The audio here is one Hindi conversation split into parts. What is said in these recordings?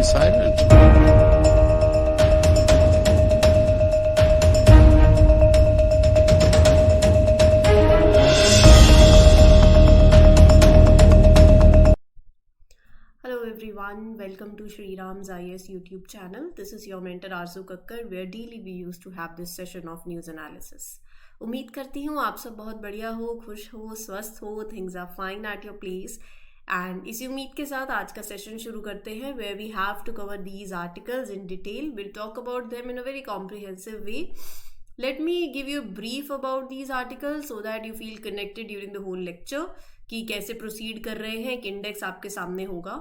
silent. Hello everyone, welcome to Shri Ram's IS YouTube channel. This is your mentor Arzu Kakkar, where daily we used to have this session of news analysis. उम्मीद करती हूँ आप सब बहुत बढ़िया हो, खुश हो, स्वस्थ हो, things are fine at your place. And इसी उम्मीद के साथ आज का सेशन शुरू करते हैं, where we have to cover these articles in detail. We'll talk about them in a very comprehensive way. Let me give you a brief about these articles so that you feel connected during the whole lecture कि कैसे प्रोसीड कर रहे हैं. एक इंडेक्स आपके सामने होगा.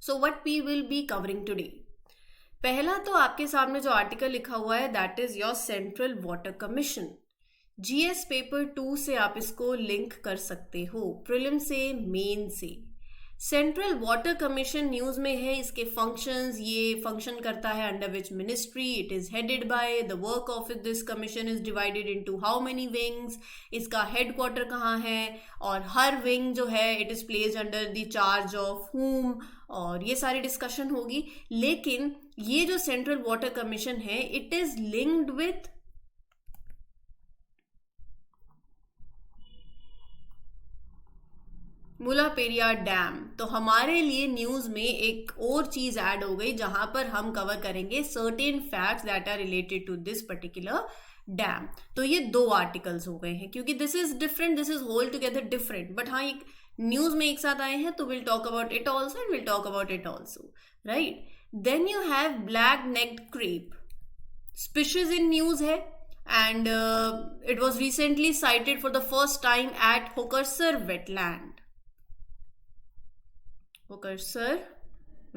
So what we will be covering today. पहला तो आपके सामने जो आर्टिकल लिखा हुआ है that is your Central Water Commission. GS paper 2 से आप इसको लिंक कर सकते हो, प्रीलिम से, मेन से. सेंट्रल वाटर कमीशन न्यूज में है. इसके फंक्शंस, ये फंक्शन करता है under which ministry, it is headed by, the work of this commission is divided into how many wings, इसका हेडक्वार्टर कहाँ है, और हर विंग जो है it is placed under the charge of whom, और ये सारी डिस्कशन होगी. लेकिन ये जो सेंट्रल वाटर कमीशन है it is linked with Mullaperiyar dam. तो हमारे लिए न्यूज में एक और चीज ऐड हो गई जहां पर हम कवर करेंगे certain facts that are related to this particular dam. तो ये दो आर्टिकल्स हो गए हैं क्योंकि this is different, this is whole together different, but हाँ एक न्यूज में एक साथ आए हैं तो will talk about it also and will talk about it also, right. Then you have black necked crake. Species in news है and it was recently sighted for the first time eight Hokersar wetland. Hokersar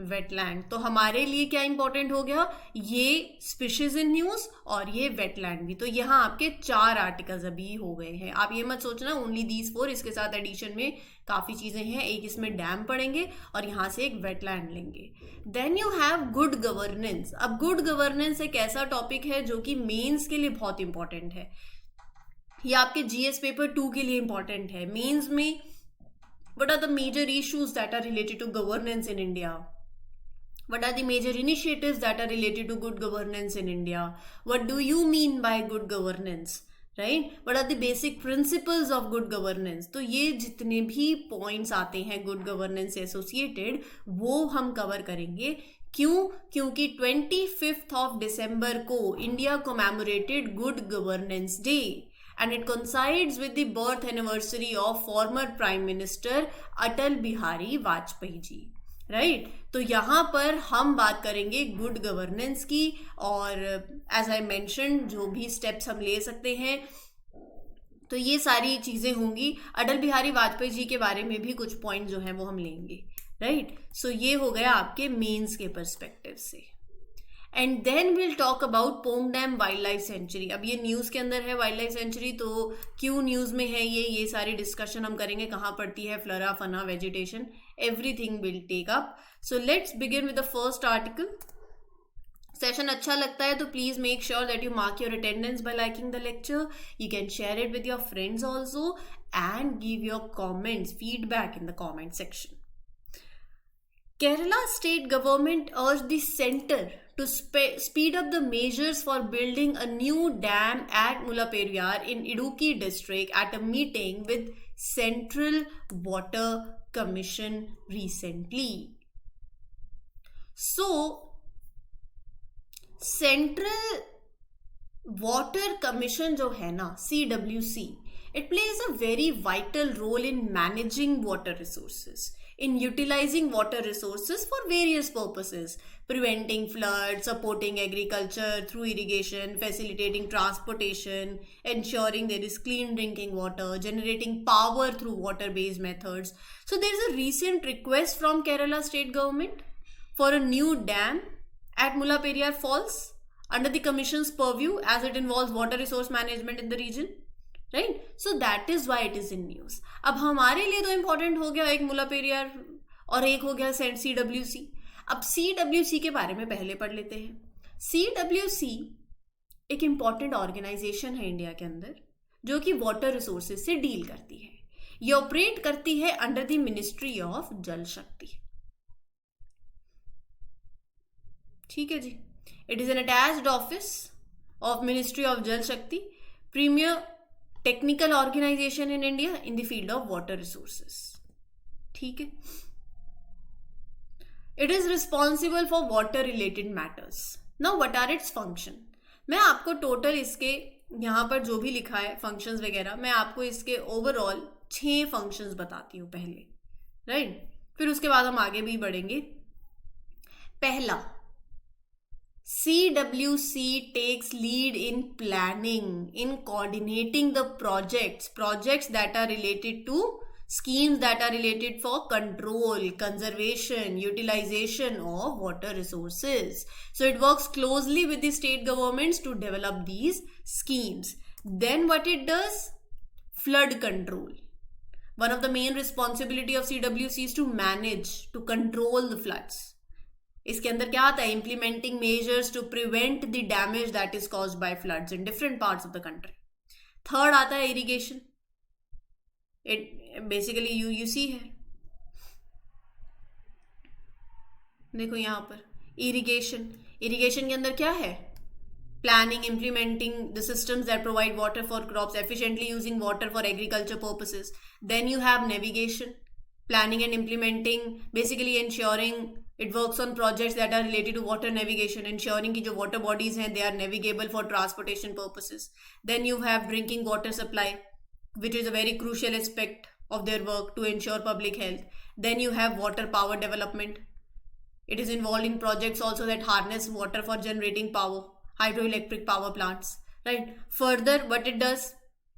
wetland. तो हमारे लिए क्या इंपॉर्टेंट हो गया, ये स्पीशीज इन न्यूज और ये वेटलैंड भी. तो यहाँ आपके 4 आर्टिकल्स अभी हो गए हैं. आप ये मत सोचना ओनली दीज 4, इसके साथ एडिशन में काफी चीजें हैं. एक इसमें डैम पढ़ेंगे और यहाँ से एक वेटलैंड लेंगे. Then you have good governance. अब गुड गवर्नेंस एक ऐसा टॉपिक है जो कि मेंस के लिए बहुत इंपॉर्टेंट है. ये आपके जीएस पेपर 2 के लिए इंपॉर्टेंट है. मेंस में what are the major issues that are related to governance in India? What are the major initiatives that are related to good governance in India? What do you mean by good governance? Right? What are the basic principles of good governance? तो ये जितने भी points आते हैं good governance से associated, वो हम cover करेंगे. क्यों? क्योंकि 25th of December को India commemorated Good Governance Day. And it coincides with the birth anniversary of former Prime Minister Atal Bihari Vajpayee ji, right. तो यहाँ पर हम बात करेंगे गुड गवर्नेंस की, और एज आई मेंशन जो भी स्टेप्स हम ले सकते हैं, तो ये सारी चीजें होंगी. अटल बिहारी वाजपेयी जी के बारे में भी कुछ पॉइंट जो हैं वो हम लेंगे, राइट. सो ये हो गया आपके मेंस के पर्सपेक्टिव से. And then will talk about Pong dam wildlife sanctuary. अब ये न्यूज़ के अंदर है वाइल्ड लाइफ सेंचुरी, तो क्यों न्यूज़ में है ये सारी डिस्कशन हम करेंगे. कहाँ पड़ती है, flora, fauna, vegetation, everything will take up. So let's begin with the first article. Session अच्छा लगता है तो please make sure that you mark your attendance by liking the lecture. You can share it with your friends also and give your comments, feedback in the comment section. Kerala state government urged the center to speed up the measures for building a new dam at Mullaperiyar in Idukki district at a meeting with Central Water Commission recently. So, Central Water Commission जो है ना, CWC, it plays a very vital role in managing water resources, in utilizing water resources for various purposes, preventing floods, supporting agriculture through irrigation, facilitating transportation, ensuring there is clean drinking water, generating power through water-based methods. So there is a recent request from Kerala state government for a new dam at Mullaperiyar Falls under the commission's purview as it involves water resource management in the region. Right. So that is why it is in news. अब हमारे लिए तो इंपॉर्टेंट हो गया एक मुल्लापेरियार और एक हो गया CWC. अब CWC के बारे में पहले पढ़ लेते हैं. CWC एक इंपॉर्टेंट ऑर्गेनाइजेशन है इंडिया के अंदर जो कि वाटर रिसोर्सेज से डील करती है. ये ऑपरेट करती है under the ministry of Jal Shakti. ठीक है जी. It is an attached office of ministry of Jal Shakti, premier technical organisation in India in the field of water resources. ठीक है. It is responsible for water related matters. Now what are its function? मैं आपको टोटल इसके यहाँ पर जो भी लिखा है फंक्शंस वगैरह, मैं आपको इसके ओवरऑल 6 फंक्शंस बताती हूँ पहले, राइट? फिर उसके बाद हम आगे भी बढ़ेंगे. पहला, CWC takes lead in planning, in coordinating the projects that are related to schemes that are related for control, conservation, utilization of water resources. So it works closely with the state governments to develop these schemes. Then what it does? Flood control. One of the main responsibility of CWC is to manage, to control the floods. इसके अंदर क्या आता है? Implementing measures to prevent the damage that is caused by floods in different parts of the country. Third आता है इरिगेशन. इट बेसिकली यूसी है. देखो यहां पर इरिगेशन के अंदर क्या है? Planning, implementing the systems that provide water for crops efficiently using water for agriculture purposes. Then you have navigation, planning and implementing, basically ensuring it works on projects that are related to water navigation, ensuring कि जो water bodies हैं they are navigable for transportation purposes. Then you have drinking water supply, which is a very crucial aspect of their work to ensure public health. Then you have water power development. It is involved in projects also that harness water for generating power, hydroelectric power plants, right? Further, what it does,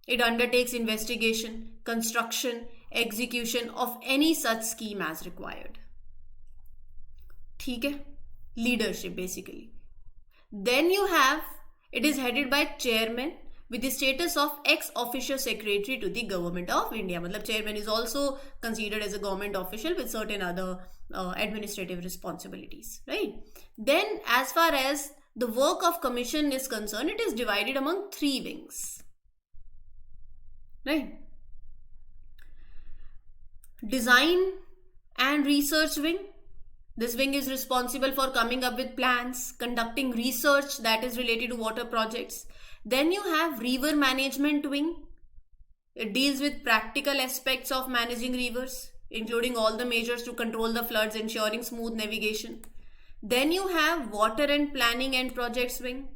it undertakes investigation, construction, execution of any such scheme as required. ठीक है. Leadership basically. Then you have, it is headed by chairman with the status of ex officio secretary to the government of India. मतलब chairman is also considered as a government official with certain other administrative responsibilities, right? Then as far as the work of commission is concerned, it is divided among 3 wings, right? Design and research wing. This wing is responsible for coming up with plans, conducting research that is related to water projects. Then you have river management wing. It deals with practical aspects of managing rivers, including all the measures to control the floods, ensuring smooth navigation. Then you have water and planning and projects wing.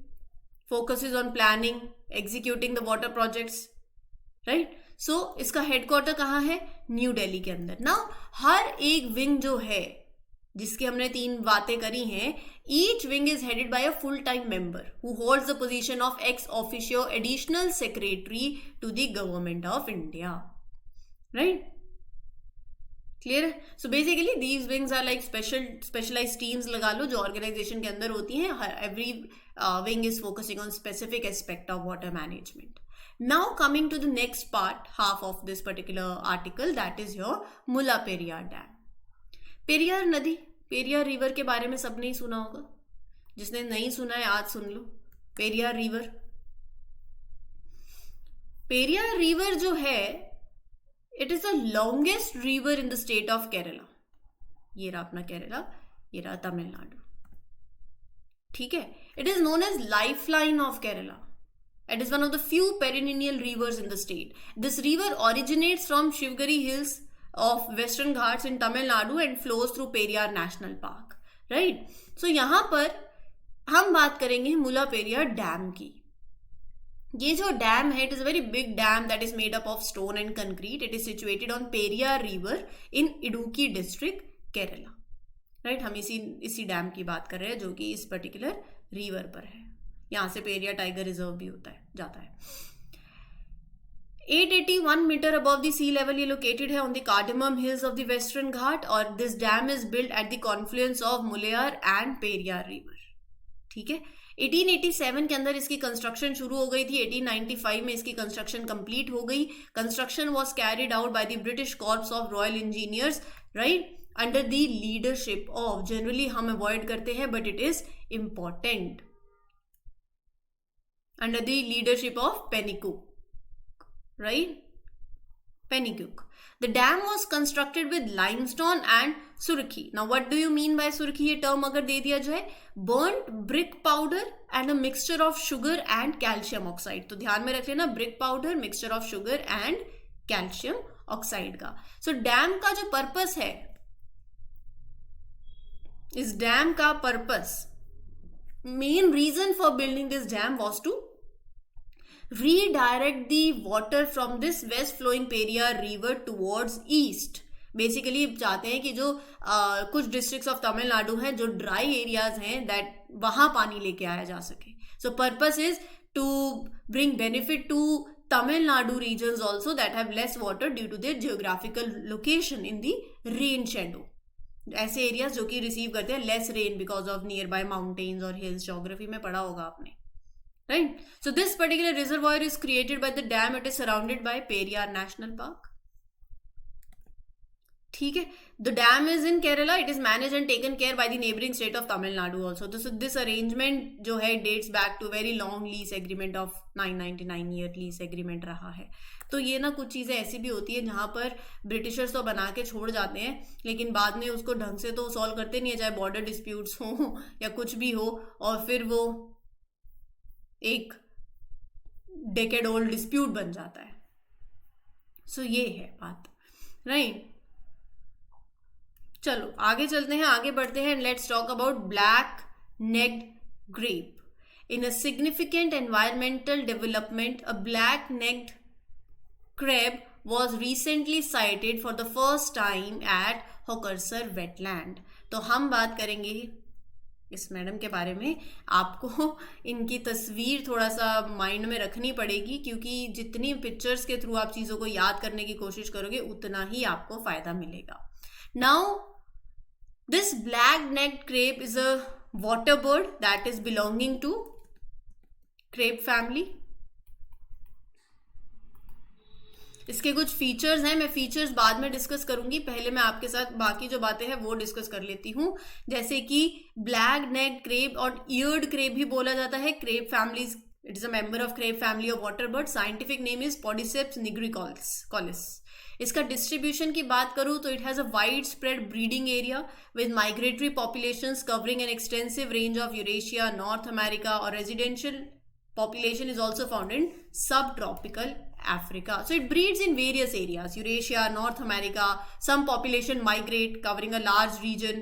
Focuses on planning, executing the water projects, right? सो इसका हेडक्वार्टर कहाँ है? न्यू दिल्ली के अंदर. नाउ हर एक विंग जो है जिसकी हमने 3 बातें करी हैं, each wing is headed by a full time member who holds the position of ex officio additional secretary to the government of India, right? Clear है? So basically these wings are like specialised teams लगा लो जो ऑर्गेनाइजेशन के अंदर होती हैं. Every wing is focusing on specific aspect of water management. Now coming to the next part, half of this particular article, that is your Mulla Periyar Dam. Periyar नदी, पेरियार रिवर के बारे में सबने ही सुना होगा. जिसने नहीं सुना है आज सुन लो. पेरियार रिवर, पेरियार रिवर जो है, it is the longest river in the state of Kerala. ये रहा अपना केरला, ये रहा तमिलनाडु. ठीक है. It is known as life line of Kerala. It is one of the few perennial rivers in the state. This river originates from Shivgiri hills of Western Ghats in Tamil Nadu and flows through Periyar National Park. Right? So यहाँ पर हम बात करेंगे मुला पेरियार डैम की. ये जो डैम है, it is a very big dam that is made up of stone and concrete. It is situated on Periyar River in Idukki district, Kerala. Right? हम इसी डैम की बात कर रहे हैं जो कि इस पर्टिकुलर रिवर पर है. यहां से पेरियार टाइगर रिजर्व भी जाता है. 881 metre above the sea level ये लोकेटेड है on the Cardamom Hills of the Western Ghat. और this dam is built at the confluence of Mullayar and Periyar river. ठीक है. 1887 के अंदर इसकी कंस्ट्रक्शन शुरू हो गई थी. 1895 में इसकी कंस्ट्रक्शन कंप्लीट हो गई. Construction was carried out by the British corps of royal engineers, right, under the leadership of, generally हम अवॉइड करते हैं but it is important, under the leadership of Pennycook, right? Pennycook. The dam was constructed with limestone and surkhi. Now what do you mean by surkhi? ये term अगर दे दिया जाए, burnt brick powder and a mixture of sugar and calcium oxide. तो ध्यान में रख लेना, brick powder, mixture of sugar and calcium oxide का. So dam का जो purpose है, इस डैम का purpose, main reason for building this dam was to redirect the water from this west flowing Periyar river towards east. Basically चाहते हैं कि जो कुछ डिस्ट्रिक्ट्स ऑफ तमिलनाडु हैं जो ड्राई एरियाज हैं, दैट वहां पानी लेके आया जा सके. So purpose is to bring benefit to Tamil Nadu regions also that have less water due to their geographical location in the rain shadow. ऐसे एरियाज जो कि रिसीव करते हैं less rain because of near by mountains और हिल्स. ज्योग्राफी में पढ़ा होगा आपने, right? So this particular reservoir is created by the dam. It is surrounded by Periyar national park. ठीक है. The dam is in Kerala. It is manage and taken care by the neighbouring state of Tamil Nadu also. This arrangement जो है dates back to very long lease agreement of 999 year lease agreement रहा है. तो ये ना कुछ चीज़ें ऐसी भी होती है जहाँ पर ब्रिटिशर्स तो बना के छोड़ जाते हैं, लेकिन बाद में उसको ढंग से तो सॉल्व करते नहीं है, चाहे बॉर्डर डिस्प्यूट्स हो या कुछ भी हो, और फिर वो एक डेकेड ओल्ड डिस्प्यूट बन जाता है. सो ये है बात, राइट? चलो आगे चलते हैं, आगे बढ़ते हैं. Let's talk about black necked crane. In a significant environmental development, a black necked crab was recently sighted for the first time at Hokersar wetland. तो हम बात करेंगे इस मैडम के बारे में. आपको इनकी तस्वीर थोड़ा सा माइंड में रखनी पड़ेगी, क्योंकि जितनी पिक्चर्स के थ्रू आप चीज़ों को याद करने की कोशिश करोगे उतना ही आपको फायदा मिलेगा. Now this black necked crane is a water bird that is belonging to crane family. इसके कुछ फीचर्स हैं, मैं फीचर्स बाद में डिस्कस करूंगी. पहले मैं आपके साथ बाकी जो बातें हैं वो डिस्कस कर लेती हूँ. जैसे कि ब्लैक नेक क्रेप और ईयर्ड क्रेप भी बोला जाता है. Grebe families, it is a member of grebe family of water bird. Scientific name is Podiceps nigricollis. इसका डिस्ट्रीब्यूशन की बात करूँ तो it has a wide spread breeding area with migratory populations covering an extensive range of Eurasia, North America, और residential population is also found in subtropical Africa. So it breeds in various areas, Eurasia, North America. Some population migrate covering a large region,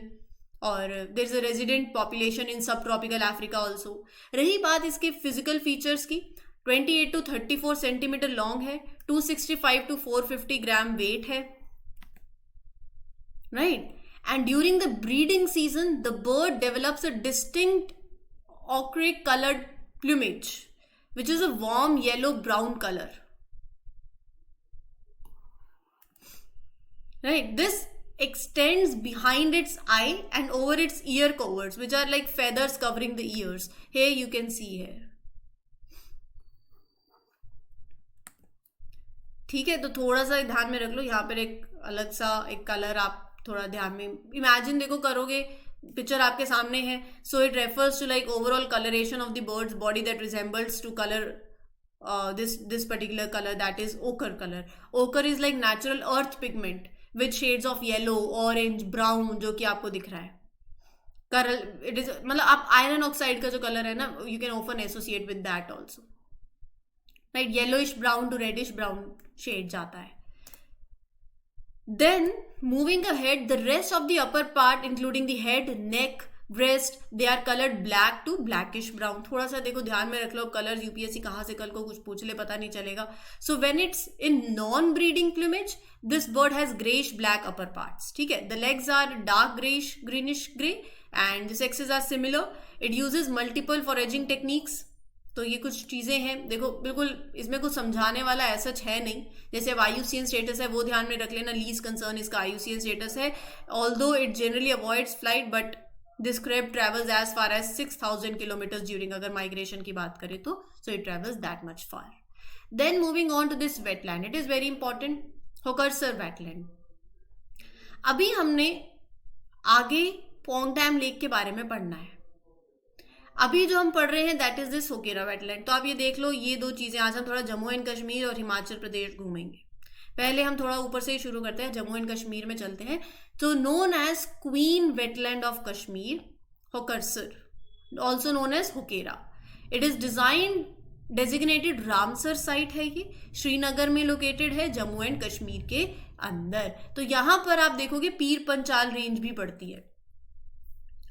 और there is a resident population in subtropical Africa also. रही बात इसके physical features की, 28 to 34 सेंटीमीटर लॉन्ग है, 265 to 450 ग्राम वेट है, right? And during the breeding season, the bird develops a distinct ochre colored plumage, which is a warm yellow brown color, right? This extends behind its eye and over its ear coverts, which are like feathers covering the ears. Here you can see here. ठीक है, तो थोड़ा सा ध्यान में रख लो. यहाँ पर एक अलग सा एक कलर आप थोड़ा ध्यान में इमेजिन देखो करोगे, पिक्चर आपके सामने है. So it refers to like overall coloration of the bird's body that resembles to colour this particular color, that is ochre color. Ochre is like natural earth pigment with shades of yellow, orange, brown, जो कि आपको दिख रहा है. It is मतलब आप iron oxide का जो color है ना, you can often associate with that also, right? Yellowish brown to reddish brown shade जाता है. Then moving ahead, the rest of the upper part including the head, neck, breast, they are colored black to blackish brown. थोड़ा सा देखो ध्यान में रख लो, कलर्स यूपीएससी कहाँ से कल को कुछ पूछ ले पता नहीं चलेगा. So when it's in non-breeding plumage, this bird has grayish black upper parts. ठीक है, the legs are dark grayish, greenish gray, and the sexes are similar. It uses multiple foraging techniques. तो ये कुछ चीज़ें हैं, देखो बिल्कुल इसमें कुछ समझाने वाला ऐसा है नहीं. जैसे अब IUCN स्टेटस है वो ध्यान में रख लेना, लीज कंसर्न इसका IUCN स्टेटस है. Although it generally avoids flight, but this crab travels as far as 6,000 kilometers during, अगर माइग्रेशन की बात करें तो, so it travels that much far. Then moving on to this wetland, it is very important, Hokersar wetland. अभी हमने आगे पोंगटैम लेक के बारे में पढ़ना है. अभी जो हम पढ़ रहे हैं that is this Hokera wetland. तो आप ये देख लो, ये दो चीजें, आज हम थोड़ा जम्मू एंड कश्मीर और हिमाचल प्रदेश घूमेंगे. पहले हम थोड़ा ऊपर से ही शुरू करते हैं, जम्मू एंड कश्मीर में चलते हैं। तो known as queen wetland of Kashmir, Hokersar, also known as Hokera. It is design designated Ramsar site है, ये श्रीनगर में लोकेटेड है, जम्मू एंड कश्मीर के अंदर। तो यहां पर आप देखोगे पीर पंचाल रेंज भी पड़ती है,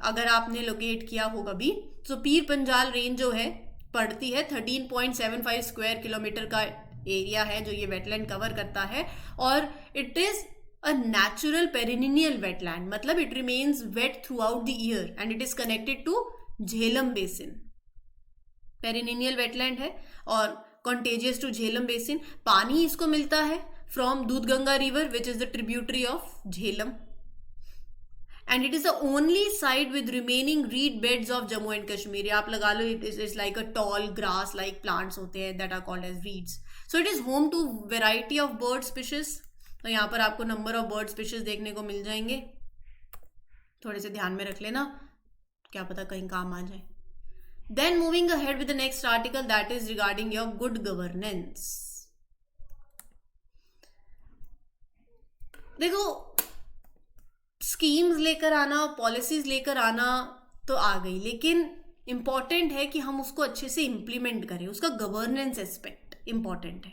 अगर आपने लोकेट किया हो कभी। तो पीर पंजाल रेंज जो है पड़ती है 13.75 स्क्वायर किलोमीटर का एरिया है जो ये वेटलैंड कवर करता है। और it is a natural perennial wetland, मतलब it remains wet throughout the year and it is connected to Jhelum basin. Perennial wetland है और कॉन्टेजियस टू झेलम बेसिन। पानी इसको मिलता है from Doodhganga river which is the tributary of Jhelum, and it is the only site with remaining reed beds of Jammu and Kashmir. आप लगा लो it is like a tall grass like plants होते हैं that are called as reeds. So it is home to variety of bird species. तो यहाँ पर आपको number of bird species देखने को मिल जाएंगे, थोड़े से ध्यान में रख लेना, क्या पता कहीं काम आ जाए। Then moving ahead with the next article that is regarding your good governance. देखो स्कीम्स लेकर आना, पॉलिसीज लेकर आना तो आ गई, लेकिन इंपॉर्टेंट है कि हम उसको अच्छे से इंप्लीमेंट करें, उसका गवर्नेंस एस्पेक्ट इंपॉर्टेंट है।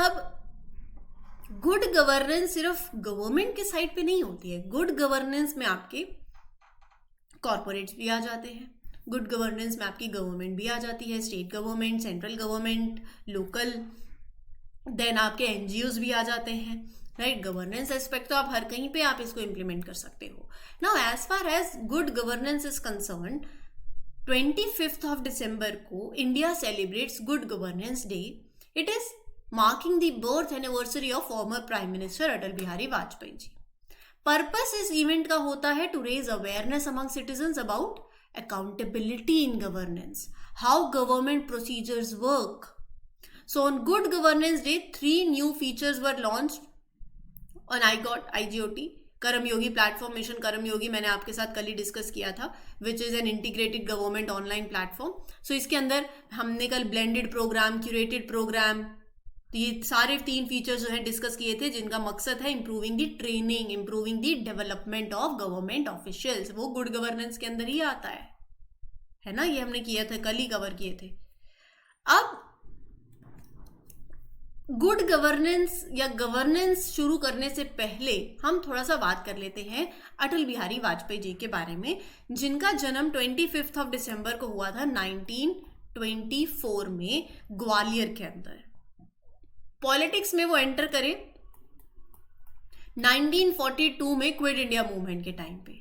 अब गुड गवर्नेंस सिर्फ गवर्नमेंट के साइड पे नहीं होती है, गुड गवर्नेंस में आपके कॉर्पोरेट्स भी आ जाते हैं, गुड गवर्नेंस में आपकी गवर्नमेंट भी आ जाती है, state government, central government, local, then आपके एनजीओज भी आ जाते हैं, राइट। गवर्नेंस एस्पेक्ट तो आप हर कहीं पे आप इसको इंप्लीमेंट कर सकते हो। Now as far as good governance is concern, 25 दिसंबर को India celebrates good governance day. It is marking the birth anniversary of former prime minister Atal Bihari Vajpayee ji. Purpose इस इवेंट का होता है to raise awareness among citizens about accountability in governance, how government procedures work. So on Good Governance Day, 3 new features were launched on IGOT, Karmayogi platform, mission Karmayogi मैंने आपके साथ कल ही डिस्कस किया था, which is an integrated government online platform. So इसके अंदर हमने कल ब्लेंडेड प्रोग्राम, क्यूरेटेड प्रोग्राम, ये सारे 3 फीचर्स जो है डिस्कस किए थे, जिनका मकसद है improving the training, improving the development of government officials. वो गुड गवर्नेंस के अंदर ही आता है ना, ये हमने किया था, कल ही कवर किए थे। अब गुड गवर्नेंस या गवर्नेंस शुरू करने से पहले हम थोड़ा सा बात कर लेते हैं अटल बिहारी वाजपेयी जी के बारे में, जिनका जन्म 25 दिसंबर को हुआ था 1924 में ग्वालियर के अंदर। पॉलिटिक्स में वो एंटर करे 1942 में क्विट इंडिया मूवमेंट के टाइम पे।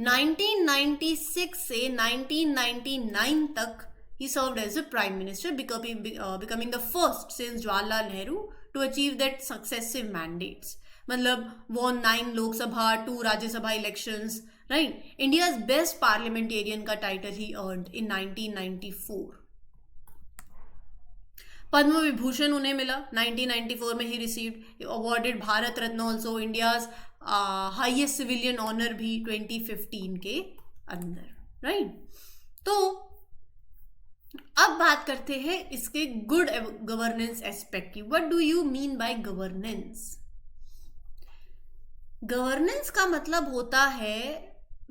1996 से 1999 तक he served as a prime minister, becoming the first since Jawaharlal Nehru to achieve that successive mandates. मतलब won 9 Lok Sabha, 2 Rajya Sabha elections, right? India's best parliamentarian का title he earned in 1994. Padma Vibhushan उन्हें मिला 1994 में ही received, awarded Bharat Ratna also, India's highest civilian honour भी 2015 के अंदर, राइट। तो अब बात करते हैं इसके गुड गवर्नेंस एस्पेक्ट की। What do you mean by governance? Governance का मतलब होता है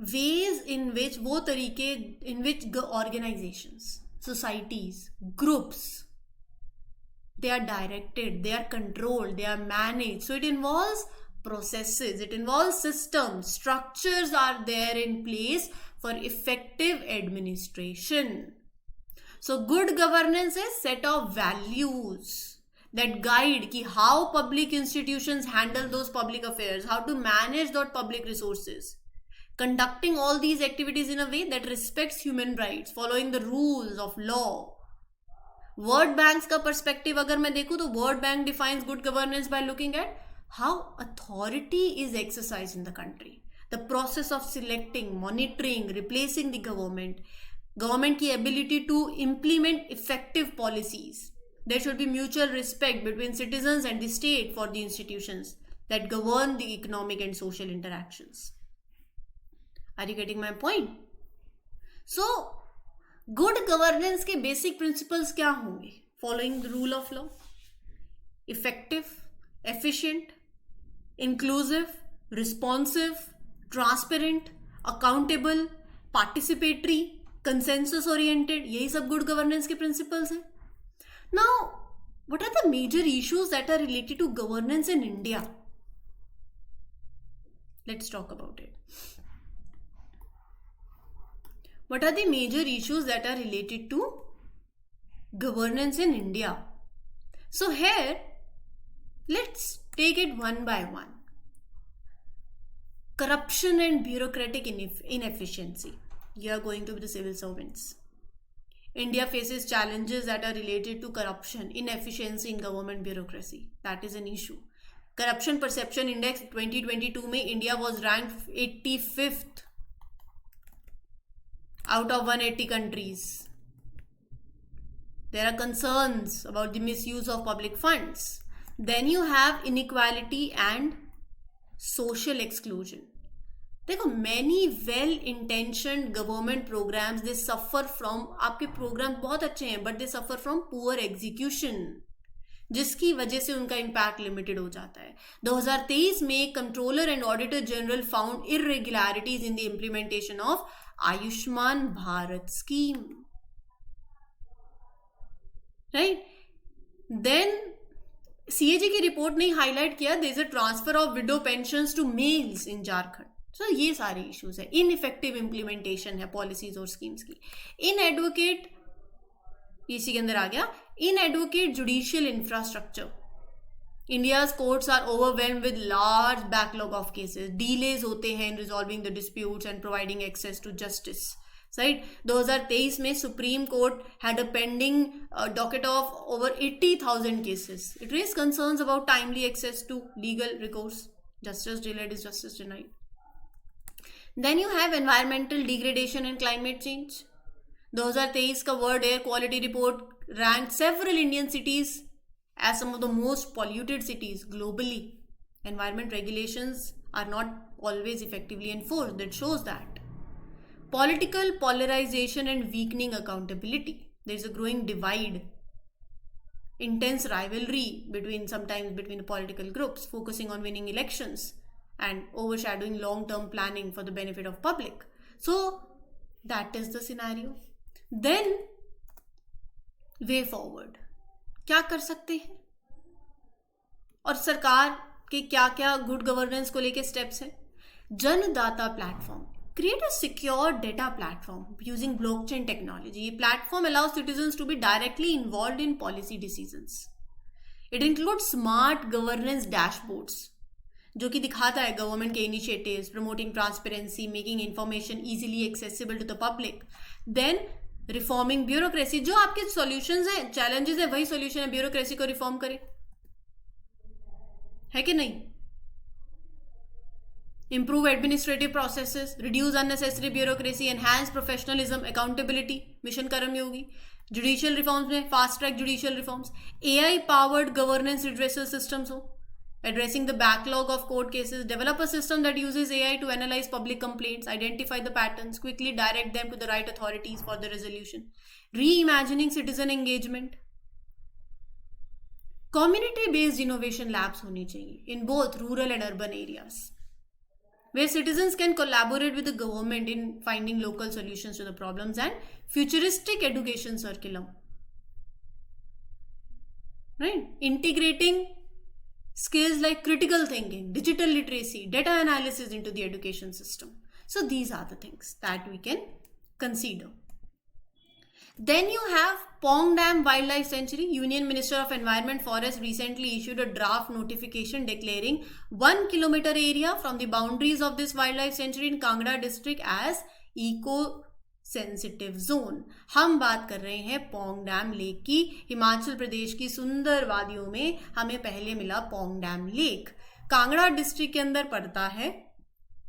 वेज इन विच, वो तरीके in which organisations, societies, groups, they are directed, they are controlled, they are managed. So it involves processes, it involves systems, structures are there in place for effective administration. So good governance is set of values that guide ki how public institutions handle those public affairs, how to manage those public resources, conducting all these activities in a way that respects human rights, following the rules of law. World Bank का पर्सपेक्टिव अगर मैं देखूं तो World Bank defines good governance by looking at how authority is exercise in the country, the process of selecting, monitoring, replacing the government की ability to implement effective policies. There should be mutual respect between citizens and the state for the institutions that govern the economic and social interactions. Are you getting my point? So good governance के बेसिक प्रिंसिपल्स क्या होंगे? Following the rule of law, effective, efficient, inclusive, responsive, transparent, accountable, participatory, consensus oriented, यही सब गुड गवर्नेंस के प्रिंसिपल्स हैं. Now what are the major issues that are related to governance in India? Let's talk about it. What are the major issues that are related to governance in India? So here, let's take it one by one. Corruption and bureaucratic inefficiency. You are going to be the civil servants. India faces challenges that are related to corruption, inefficiency in government bureaucracy. That is an issue. Corruption Perception Index 2022 में India was ranked 85th out of 180 countries. There are concerns about the misuse of public funds. Then you have inequality and social exclusion. देखो, many well-intentioned government programs, they suffer from, आपके प्रोग्राम बहुत अच्छे हैं, but they suffer from poor execution, जिसकी वजह से उनका इम्पैक्ट लिमिटेड हो जाता है. 2023 में Controller and Auditor General found irregularities in the implementation of Ayushman Bharat scheme. Right. Then CAG की रिपोर्ट ने हाईलाइट किया there is a transfer of widow pensions to males in Jharkhand. So ये सारे इश्यूज है. इनइफेक्टिव इम्प्लीमेंटेशन है पॉलिसीज और स्कीम्स की. इन एडवोकेट, इसी के अंदर आ गया, inadequate judicial infrastructure. India's courts are overwhelmed with large backlog of cases. Delays होते हैं in resolving the disputes and providing access to justice. Right? 2023 में Supreme Court had a pending docket of over 80,000 cases. It raised concerns about timely access to legal recourse. Justice delayed is justice denied. Then you have environmental degradation and climate change. 2023 का World Air Quality Report ranked several Indian cities as some of the most polluted cities globally. Environment regulations are not always effectively enforced. That shows that. Political polarization and weakening accountability. There is a growing divide. Intense rivalry sometimes between the political groups, focusing on winning elections and overshadowing long-term planning for the benefit of public. So that is the scenario. Then way forward. क्या कर सकते हैं और सरकार के क्या क्या गुड गवर्नेंस को लेके स्टेप्स हैं? Jandata platform. Create a secure data platform using blockchain technology. ये platform allows citizens to be directly involved in policy decisions. It include smart governance dashboards जो कि दिखाता है गवर्नमेंट के initiatives, promoting transparency, making information easily accessible to the public. Then reforming bureaucracy. जो आपके सॉल्यूशंस हैं, चैलेंजेस है, वही सॉल्यूशन है. ब्यूरोक्रेसी को रिफॉर्म करें, है कि नहीं? Improve administrative processes, reduce unnecessary bureaucracy, enhance professionalism, accountability. Mission Karmayogi. Judicial reforms में fast track judicial reforms. AI powered governance redressal systems हो, addressing the backlog of court cases. Develop a system that uses AI to analyze public complaints, identify the patterns, quickly direct them to the right authorities for the resolution. Reimagining citizen engagement. Community based innovation labs होनी चाहिए in both rural and urban areas, where citizens can collaborate with the government in finding local solutions to the problems. And futuristic education curriculum, right? Integrating skills like critical thinking, digital literacy, data analysis into the education system. So these are the things that we can consider. Then you have Pong Dam Wildlife Sanctuary. Union Minister of Environment Forest recently issued a draft notification declaring 1 kilometer area from the boundaries of this wildlife sanctuary in Kangra district as eco sensitive zone. हम बात कर रहे हैं पोंग डैम लेक की. हिमाचल प्रदेश की सुंदर वादियों में हमें पहले मिला Pong dam lake. Kangra district के अंदर पड़ता है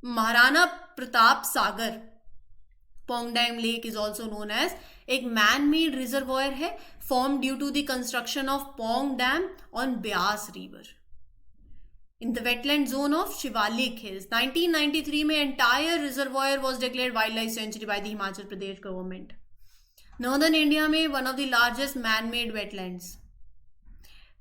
Maharana Pratap Sagar. Pong dam lake is also known as एक मैन मेड रिजर्वॉयर है, form due to the construction of Pong dam on Beas river in the wetland zone of Shivalik Hills. 1993 में entire reservoir was declared wildlife sanctuary by the Himachal Pradesh government. Northern India में one of the largest man made wetlands.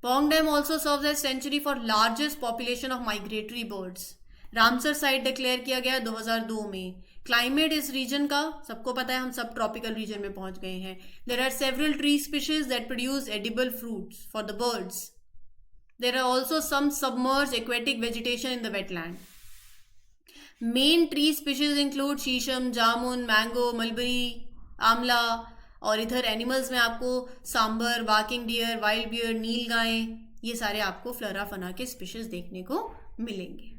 Pong dam also serves as sanctuary for largest population of migratory birds. Ramsar site declare किया गया 2002 में. क्लाइमेट इस रीजन का सबको पता है, हम सब ट्रॉपिकल रीजन में पहुंच गए हैं. There are several tree species that produce edible fruits for the birds. There are also some submerged aquatic vegetation in the wetland. Main tree species include sheesham, jamun, mango, mulberry, आंवला. और इधर एनिमल्स में आपको sambar, barking deer, wild bear, nilgai, ये सारे आपको फ्लोरा फना के स्पीशीज देखने को मिलेंगे.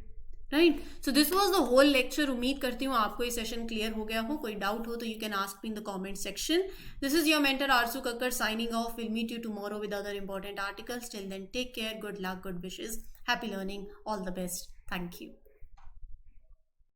Right. So this was the whole lecture. उम्मीद करती हूँ आपको ये सेशन क्लियर हो गया हो. कोई डाउट हो तो you can ask me in the comment section. This is your mentor Arsu Kakkar signing off. Will meet you tomorrow with other important articles. Till then take care, good luck, good wishes, happy learning, all the best. Thank you.